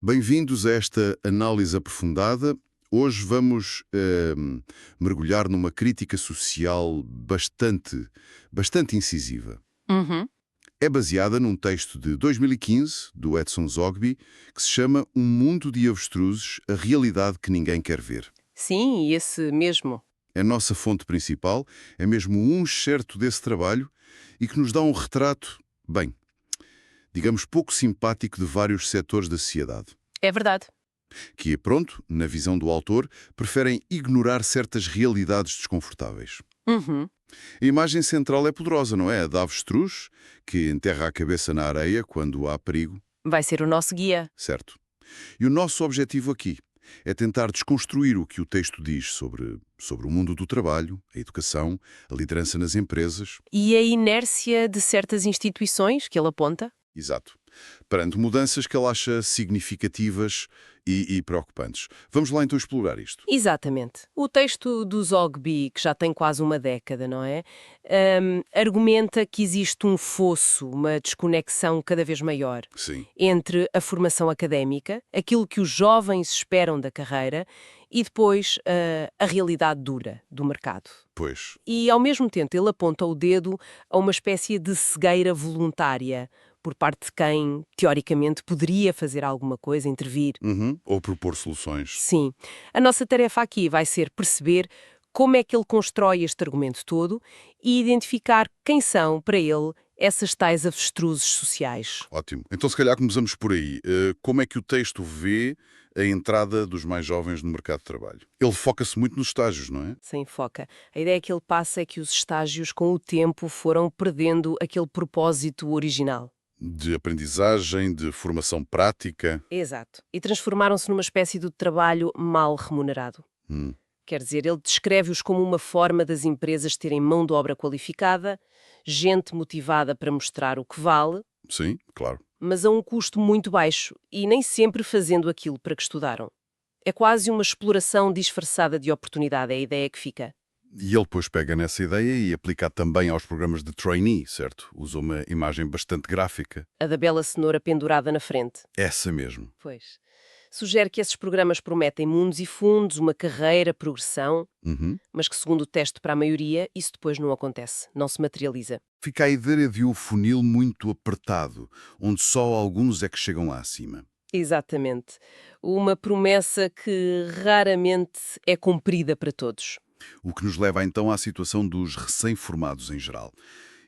Bem-vindos a esta análise aprofundada. Hoje vamos mergulhar numa crítica social bastante incisiva. Uhum. É baseada num texto de 2015, do Edson Zogby, que se chama Um Mundo de Avestruzes, a Realidade que Ninguém Quer Ver. Sim, esse mesmo. É a nossa fonte principal, é mesmo um excerto desse trabalho e que nos dá um retrato, bem, digamos pouco simpático de vários setores da sociedade. É verdade. Que, pronto, na visão do autor, preferem ignorar certas realidades desconfortáveis. Uhum. A imagem central é poderosa, não é? A da avestruz, que enterra a cabeça na areia quando há perigo, Vai ser o nosso guia. certo? E o nosso objetivo aqui é tentar desconstruir o que o texto diz sobre o mundo do trabalho, a educação, a liderança nas empresas. E a inércia de certas instituições que ele aponta? Exato. Perante mudanças que ele acha significativas e preocupantes. Vamos lá então explorar isto. Exatamente. O texto do Zogby, que já tem quase uma década, não é? Argumenta que existe um fosso, uma desconexão cada vez maior Sim, entre a formação académica, aquilo que os jovens esperam da carreira, e depois a realidade dura do mercado. pois. E, ao mesmo tempo, ele aponta o dedo a uma espécie de cegueira voluntária por parte de quem, teoricamente, poderia fazer alguma coisa, intervir. Uhum. Ou propor soluções. Sim. A nossa tarefa aqui vai ser perceber como é que ele constrói este argumento todo e identificar quem são, para ele, essas tais avestruzes sociais. Ótimo. Então, se calhar começamos por aí. Como é que o texto vê a entrada dos mais jovens no mercado de trabalho? Ele foca-se muito nos estágios, não é? Sem foca. A ideia que ele passa é que os estágios, com o tempo, foram perdendo aquele propósito original. De aprendizagem, de formação prática. Exato. E transformaram-se numa espécie de trabalho mal remunerado. Hum, Quer dizer, ele descreve-os como uma forma das empresas terem mão de obra qualificada, gente motivada para mostrar o que vale, sim, claro. mas a um custo muito baixo e nem sempre fazendo aquilo para que estudaram. É quase uma exploração disfarçada de oportunidade, é a ideia que fica. E ele depois pega nessa ideia e aplica também aos programas de trainee, certo? Usa uma imagem bastante gráfica. A da bela cenoura pendurada na frente. Essa mesmo. Pois. Sugere que esses programas prometem mundos e fundos, uma carreira, progressão, Uhum. mas que, segundo o teste para a maioria, isso depois não acontece, não se materializa. Fica a ideia de um funil muito apertado, onde só alguns é que chegam lá acima. Exatamente. Uma promessa que raramente é cumprida para todos. O que nos leva então à situação dos recém-formados em geral.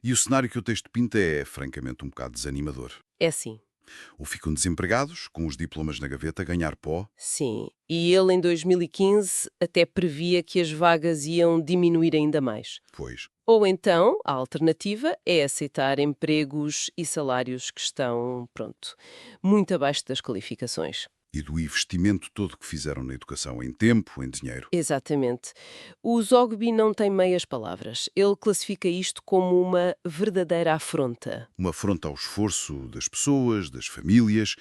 E o cenário que o texto pinta é, francamente, um bocado desanimador. É assim. Ou ficam desempregados, com os diplomas na gaveta, a ganhar pó. Sim. E ele, em 2015, até previa que as vagas iam diminuir ainda mais. Pois, Ou então, a alternativa é aceitar empregos e salários que estão, pronto, muito abaixo das qualificações. e do investimento todo que fizeram na educação, em tempo, em dinheiro. Exatamente. O Zogby não tem meias palavras. Ele classifica isto como uma verdadeira afronta. Uma afronta ao esforço das pessoas, das famílias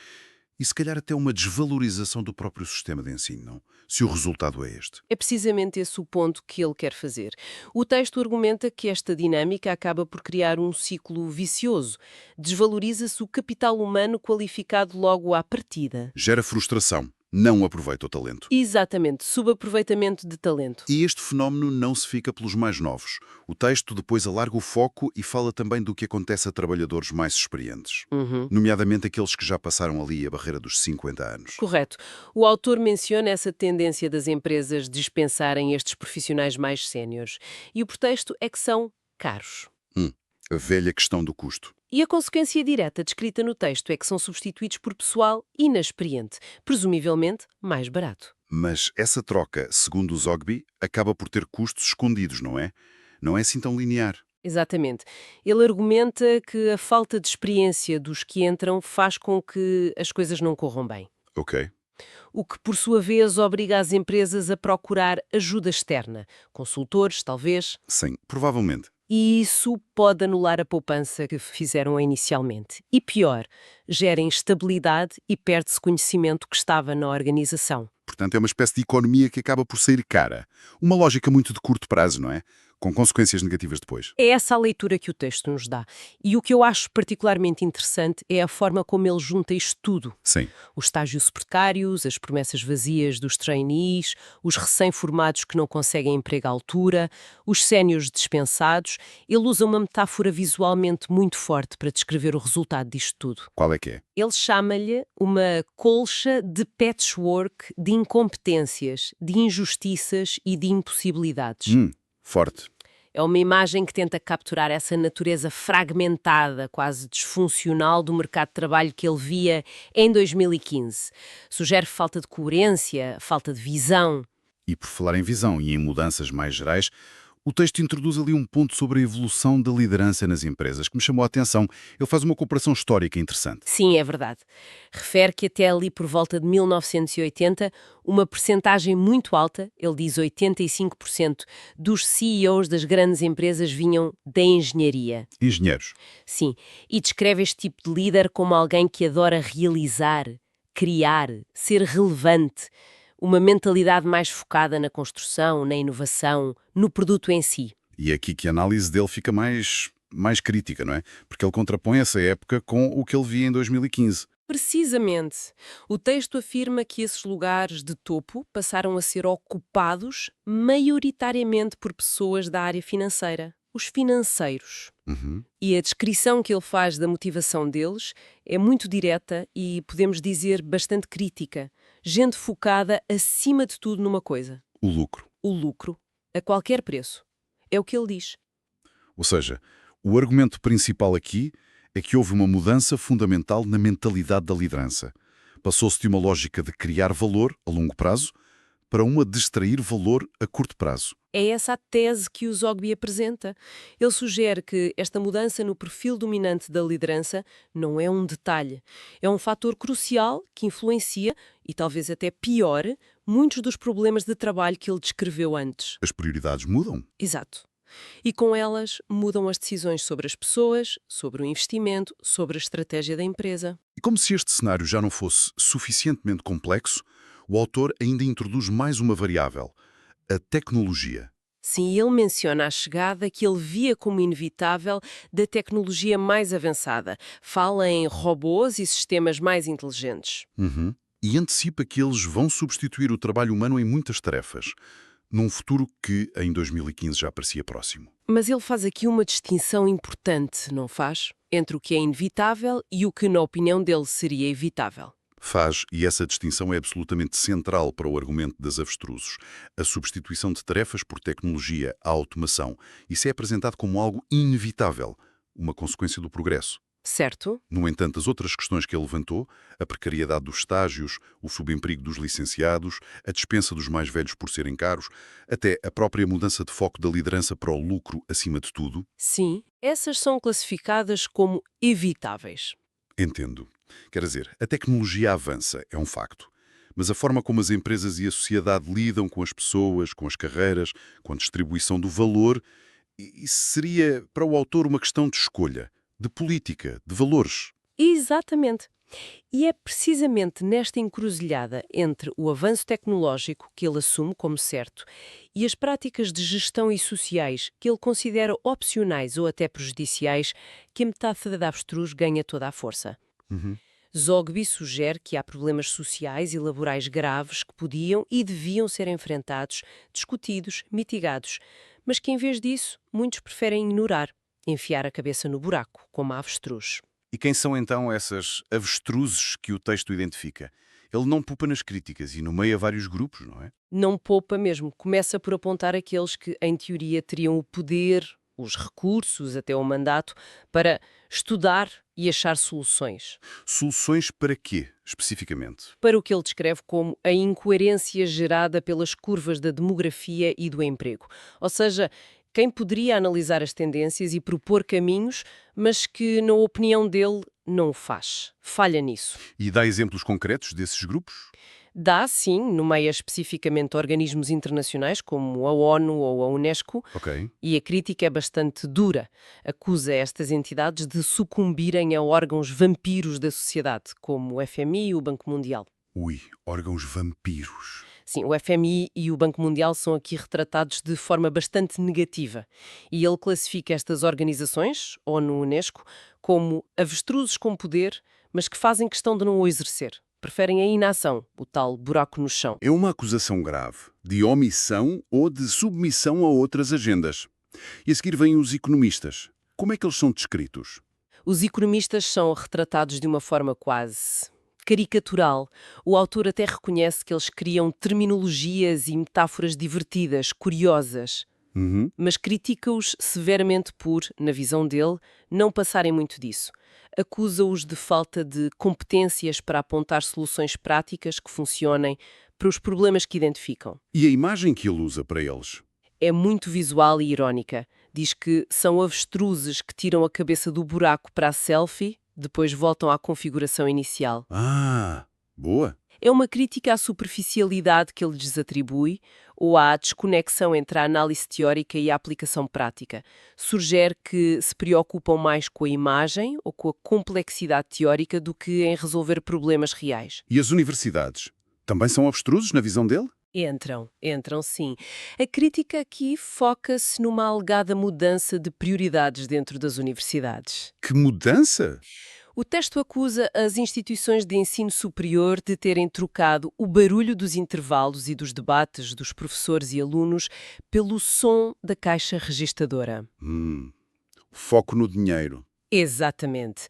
e se calhar até uma desvalorização do próprio sistema de ensino, não? Se o resultado é este. É precisamente esse o ponto que ele quer fazer. O texto argumenta que esta dinâmica acaba por criar um ciclo vicioso. Desvaloriza-se o capital humano qualificado logo à partida. Gera frustração, não aproveita o talento. Exatamente, subaproveitamento de talento. E este fenómeno não se fica pelos mais novos. O texto depois alarga o foco e fala também do que acontece a trabalhadores mais experientes, nomeadamente aqueles que já passaram ali a barreira dos 50 anos. Correto. O autor menciona essa tendência das empresas dispensarem estes profissionais mais séniores. E o pretexto é que são caros. A velha questão do custo. E a consequência direta descrita no texto é que são substituídos por pessoal inexperiente, presumivelmente mais barato. Mas essa troca, segundo o Zogby, acaba por ter custos escondidos, não é? Não é assim tão linear. Exatamente. Ele argumenta que a falta de experiência dos que entram faz com que as coisas não corram bem. Ok. O que, por sua vez, obriga as empresas a procurar ajuda externa, consultores, talvez, Sim, provavelmente. e isso pode anular a poupança que fizeram inicialmente. E pior, gera instabilidade e perde-se conhecimento que estava na organização. Portanto, é uma espécie de economia que acaba por sair cara. Uma lógica muito de curto prazo, não é? com consequências negativas depois. É essa a leitura que o texto nos dá. E o que eu acho particularmente interessante é a forma como ele junta isto tudo. Sim. Os estágios precários, as promessas vazias dos trainees, os recém-formados que não conseguem emprego à altura, os séniores dispensados. Ele usa uma metáfora visualmente muito forte para descrever o resultado disto tudo. Qual é que é? Ele chama-lhe uma colcha de patchwork de incompetências, de injustiças e de impossibilidades. Forte. É uma imagem que tenta capturar essa natureza fragmentada, quase disfuncional do mercado de trabalho que ele via em 2015. Sugere falta de coerência, falta de visão. E por falar em visão e em mudanças mais gerais, o texto introduz ali um ponto sobre a evolução da liderança nas empresas, que me chamou a atenção. Ele faz uma comparação histórica interessante. Sim, é verdade. Refere que até ali por volta de 1980, uma percentagem muito alta, ele diz 85%, dos CEOs das grandes empresas vinham da engenharia. Engenheiros. Sim, e descreve este tipo de líder como alguém que adora realizar, criar, ser relevante, uma mentalidade mais focada na construção, na inovação, no produto em si. E é aqui que a análise dele fica mais crítica, não é? Porque ele contrapõe essa época com o que ele via em 2015. Precisamente. O texto afirma que esses lugares de topo passaram a ser ocupados maioritariamente por pessoas da área financeira, os financeiros. E a descrição que ele faz da motivação deles é muito direta e, podemos dizer, bastante crítica. Gente focada, acima de tudo, numa coisa. O lucro. O lucro, a qualquer preço. É o que ele diz. Ou seja, o argumento principal aqui é que houve uma mudança fundamental na mentalidade da liderança. Passou-se de uma lógica de criar valor a longo prazo para uma de extrair valor a curto prazo. É essa a tese que o Zogby apresenta. Ele sugere que esta mudança no perfil dominante da liderança não é um detalhe. É um fator crucial que influencia, e talvez até pior, muitos dos problemas de trabalho que ele descreveu antes. As prioridades mudam. Exato. E com elas mudam as decisões sobre as pessoas, sobre o investimento, sobre a estratégia da empresa. E como se este cenário já não fosse suficientemente complexo, o autor ainda introduz mais uma variável, a tecnologia. Sim, ele menciona a chegada que ele via como inevitável da tecnologia mais avançada. Fala em robôs e sistemas mais inteligentes. E antecipa que eles vão substituir o trabalho humano em muitas tarefas, num futuro que, em 2015, já parecia próximo. Mas ele faz aqui uma distinção importante, não faz? Entre o que é inevitável e o que, na opinião dele, seria evitável. Faz, e essa distinção é absolutamente central para o argumento das avestruzes, a substituição de tarefas por tecnologia, a automação. Isso é apresentado como algo inevitável, uma consequência do progresso. Certo? No entanto, as outras questões que ele levantou, a precariedade dos estágios, o subemprego dos licenciados, a dispensa dos mais velhos por serem caros, até a própria mudança de foco da liderança para o lucro acima de tudo. Sim, essas são classificadas como evitáveis. Entendo. Quer dizer, a tecnologia avança, é um facto. Mas a forma como as empresas e a sociedade lidam com as pessoas, com as carreiras, com a distribuição do valor, isso seria, para o autor, uma questão de escolha, de política, de valores. Exatamente. E é precisamente nesta encruzilhada entre o avanço tecnológico, que ele assume como certo, e as práticas de gestão e sociais, que ele considera opcionais ou até prejudiciais, que a metáfora da avestruz ganha toda a força. Zogby sugere que há problemas sociais e laborais graves que podiam e deviam ser enfrentados, discutidos, mitigados, mas que, em vez disso, muitos preferem ignorar, enfiar a cabeça no buraco, como a avestruz. E quem são então essas avestruzes que o texto identifica? Ele não poupa nas críticas e nomeia vários grupos, não é? Não poupa mesmo. Começa por apontar aqueles que, em teoria, teriam o poder, os recursos, até o mandato, para estudar e achar soluções. Soluções para quê, especificamente? Para o que ele descreve como a incoerência gerada pelas curvas da demografia e do emprego. Ou seja, quem poderia analisar as tendências e propor caminhos, mas que, na opinião dele, não o faz. Falha nisso. E dá exemplos concretos desses grupos? Dá, sim, nomeia especificamente organismos internacionais como a ONU ou a Unesco, Ok. e a crítica é bastante dura. Acusa estas entidades de sucumbirem a órgãos vampiros da sociedade, como o FMI e o Banco Mundial. Ui, órgãos vampiros. Sim, o FMI e o Banco Mundial são aqui retratados de forma bastante negativa. E ele classifica estas organizações, ONU, Unesco, como avestruzes com poder, mas que fazem questão de não o exercer. Preferem a inação, o tal buraco no chão. É uma acusação grave, de omissão ou de submissão a outras agendas. E a seguir vêm os economistas. Como é que eles são descritos? Os economistas são retratados de uma forma quase caricatural. O autor até reconhece que eles criam terminologias e metáforas divertidas, curiosas, Uhum. mas critica-os severamente por, na visão dele, não passarem muito disso. Acusa-os de falta de competências para apontar soluções práticas que funcionem para os problemas que identificam. E a imagem que ele usa para eles? É muito visual e irónica. Diz que são avestruzes que tiram a cabeça do buraco para a selfie, depois voltam à configuração inicial. Ah, boa. É uma crítica à superficialidade que ele lhes atribui ou à desconexão entre a análise teórica e a aplicação prática. Sugere que se preocupam mais com a imagem ou com a complexidade teórica do que em resolver problemas reais. E as universidades? Também são abstrusos na visão dele? Entram sim. A crítica aqui foca-se numa alegada mudança de prioridades dentro das universidades. Que mudança? O texto acusa as instituições de ensino superior de terem trocado o barulho dos intervalos e dos debates dos professores e alunos pelo som da caixa registadora. Foco no dinheiro. Exatamente.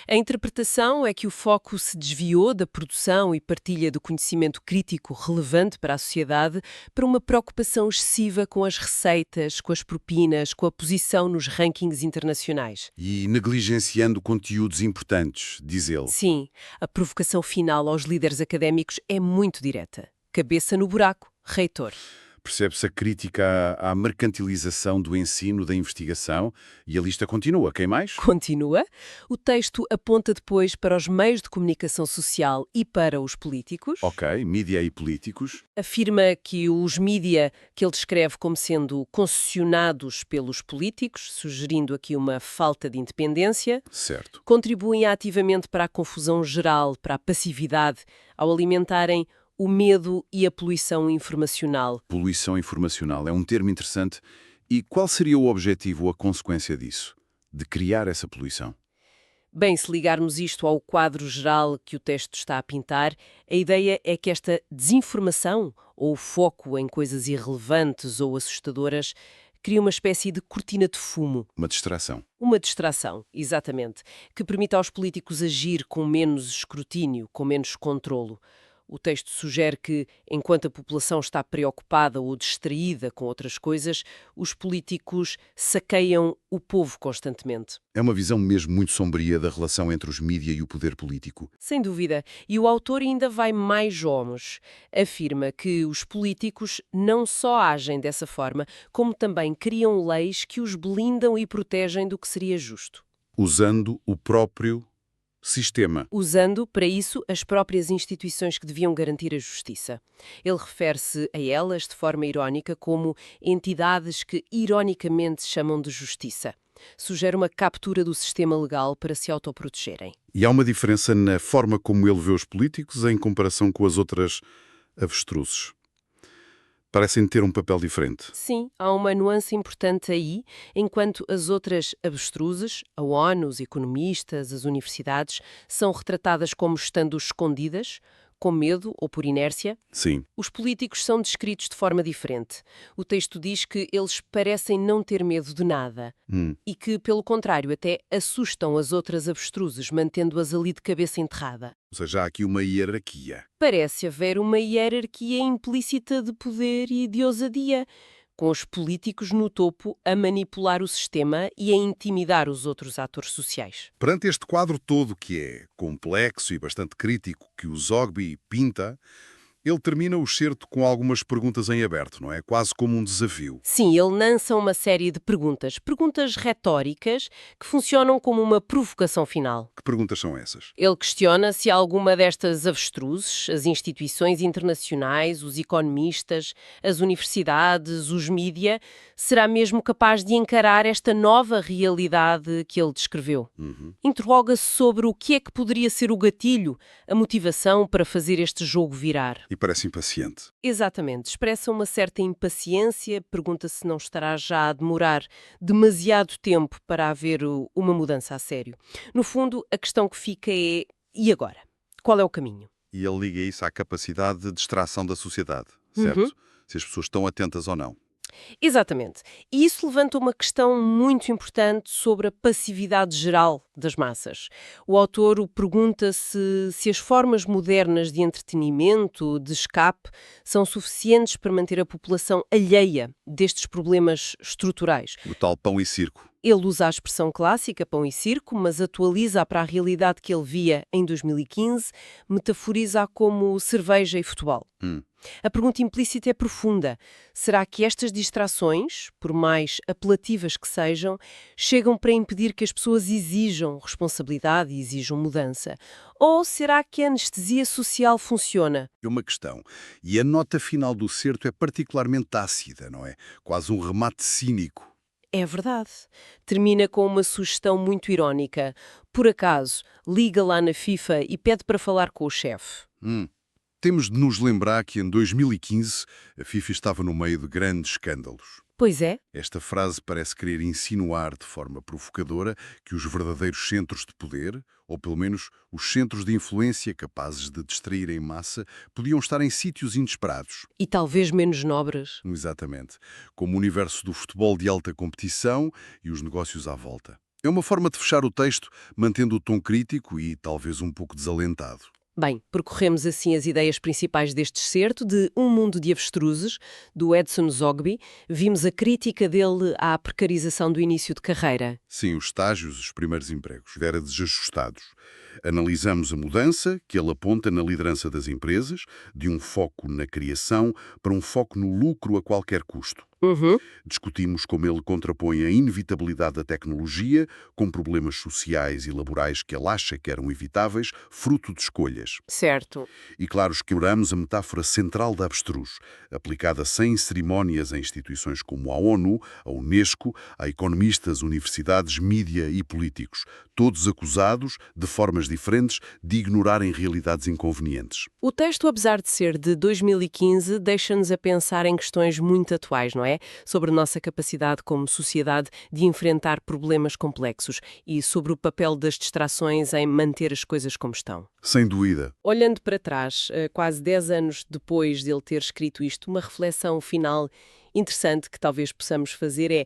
A interpretação é que o foco se desviou da produção e partilha do conhecimento crítico relevante para a sociedade para uma preocupação excessiva com as receitas, com as propinas, com a posição nos rankings internacionais. E negligenciando conteúdos importantes, diz ele. Sim, a provocação final aos líderes académicos é muito direta. Cabeça no buraco, reitor. Percebe-se a crítica à mercantilização do ensino, da investigação, e a lista continua. Quem mais? Continua. O texto aponta depois para os meios de comunicação social e para os políticos. Ok, mídia e políticos. Afirma que os mídia, que ele descreve como sendo concessionados pelos políticos, sugerindo aqui uma falta de independência, Certo. contribuem ativamente para a confusão geral, para a passividade, ao alimentarem o medo e a poluição informacional. Poluição informacional é um termo interessante. E qual seria o objetivo ou a consequência disso? De criar essa poluição? Bem, se ligarmos isto ao quadro geral que o texto está a pintar, a ideia é que esta desinformação, ou o foco em coisas irrelevantes ou assustadoras, cria uma espécie de cortina de fumo. Uma distração. Uma distração, exatamente, que permite aos políticos agir com menos escrutínio, com menos controlo. O texto sugere que, enquanto a população está preocupada ou distraída com outras coisas, os políticos saqueiam o povo constantemente. É uma visão mesmo muito sombria da relação entre os mídia e o poder político. Sem dúvida. E o autor ainda vai mais longe. Afirma que os políticos não só agem dessa forma, como também criam leis que os blindam e protegem do que seria justo. Usando o próprio sistema. Usando, para isso, as próprias instituições que deviam garantir a justiça. Ele refere-se a elas, de forma irónica, como entidades que ironicamente se chamam de justiça. Sugere uma captura do sistema legal para se autoprotegerem. E há uma diferença na forma como ele vê os políticos em comparação com as outras avestruzes. Parecem ter um papel diferente. Sim, há uma nuance importante aí, enquanto as outras avestruzes, a ONU, os economistas, as universidades, são retratadas como estando escondidas, com medo ou por inércia. Sim. Os políticos são descritos de forma diferente. O texto diz que eles parecem não ter medo de nada e que, pelo contrário, até assustam as outras avestruzes, mantendo-as ali de cabeça enterrada. Ou seja, há aqui uma hierarquia. Parece haver uma hierarquia implícita de poder e de ousadia, com os políticos no topo a manipular o sistema e a intimidar os outros atores sociais. Perante este quadro todo que é complexo e bastante crítico que o Zogby pinta, Ele termina o excerto com algumas perguntas em aberto, não é? Quase como um desafio. Sim, ele lança uma série de perguntas. Perguntas retóricas que funcionam como uma provocação final. Que perguntas são essas? Ele questiona se alguma destas avestruzes, as instituições internacionais, os economistas, as universidades, os mídia, será mesmo capaz de encarar esta nova realidade que ele descreveu. Interroga-se sobre o que é que poderia ser o gatilho, a motivação para fazer este jogo virar. E parece impaciente. Exatamente. Expressa uma certa impaciência, pergunta se não estará já a demorar demasiado tempo para haver uma mudança a sério. No fundo, a questão que fica é: e agora? Qual é o caminho? E ele liga isso à capacidade de distração da sociedade, Uhum. certo? Se as pessoas estão atentas ou não. Exatamente. E isso levanta uma questão muito importante sobre a passividade geral das massas. O autor pergunta se as formas modernas de entretenimento, de escape, são suficientes para manter a população alheia destes problemas estruturais. O tal pão e circo. Ele usa a expressão clássica, pão e circo, mas atualiza-a para a realidade que ele via em 2015, metaforiza-a como cerveja e futebol. A pergunta implícita é profunda. Será que estas distrações, por mais apelativas que sejam, chegam para impedir que as pessoas exijam responsabilidade e exijam mudança? Ou será que a anestesia social funciona? É uma questão. E a nota final do certo é particularmente ácida, não é? Quase um remate cínico. É verdade. Termina com uma sugestão muito irónica. Por acaso, liga lá na FIFA e pede para falar com o chefe. Temos de nos lembrar que em 2015 a FIFA estava no meio de grandes escândalos. Pois é. Esta frase parece querer insinuar de forma provocadora que os verdadeiros centros de poder, ou pelo menos os centros de influência capazes de distrair em massa, podiam estar em sítios inesperados. E talvez menos nobres. Exatamente. Como o universo do futebol de alta competição e os negócios à volta. É uma forma de fechar o texto, mantendo o tom crítico e talvez um pouco desalentado. Bem, percorremos assim as ideias principais deste excerto de Um Mundo de Avestruzes, do Edson Zogby. Vimos a crítica dele à precarização do início de carreira. Sim, os estágios, os primeiros empregos, era desajustados. Analisamos a mudança que ele aponta na liderança das empresas, de um foco na criação para um foco no lucro a qualquer custo. Discutimos como ele contrapõe a inevitabilidade da tecnologia com problemas sociais e laborais que ele acha que eram evitáveis, fruto de escolhas. Certo. E claro, exploramos a metáfora central da avestruz, aplicada sem cerimónias a instituições como a ONU, a Unesco, a economistas, universidades, mídia e políticos, todos acusados, de formas diferentes, de ignorarem realidades inconvenientes. O texto, apesar de ser de 2015, deixa-nos a pensar em questões muito atuais, não é? Sobre a nossa capacidade como sociedade de enfrentar problemas complexos e sobre o papel das distrações em manter as coisas como estão. Sem dúvida. Olhando para trás, quase 10 anos depois de ele ter escrito isto, uma reflexão final interessante que talvez possamos fazer é: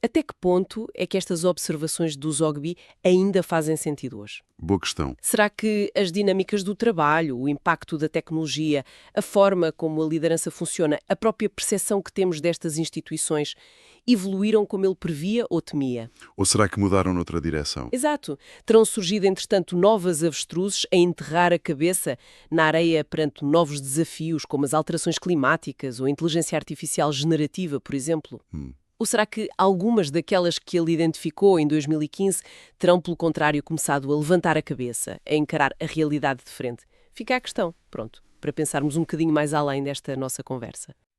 até que ponto é que estas observações do Zogby ainda fazem sentido hoje? Boa questão. Será que as dinâmicas do trabalho, o impacto da tecnologia, a forma como a liderança funciona, a própria percepção que temos destas instituições, evoluíram como ele previa ou temia? Ou será que mudaram noutra direção? Exato. Terão surgido, entretanto, novas avestruzes a enterrar a cabeça na areia perante novos desafios, como as alterações climáticas ou a inteligência artificial generativa, por exemplo? Ou será que algumas daquelas que ele identificou em 2015 terão, pelo contrário, começado a levantar a cabeça, a encarar a realidade de frente? Fica a questão, pronto, para pensarmos um bocadinho mais além desta nossa conversa.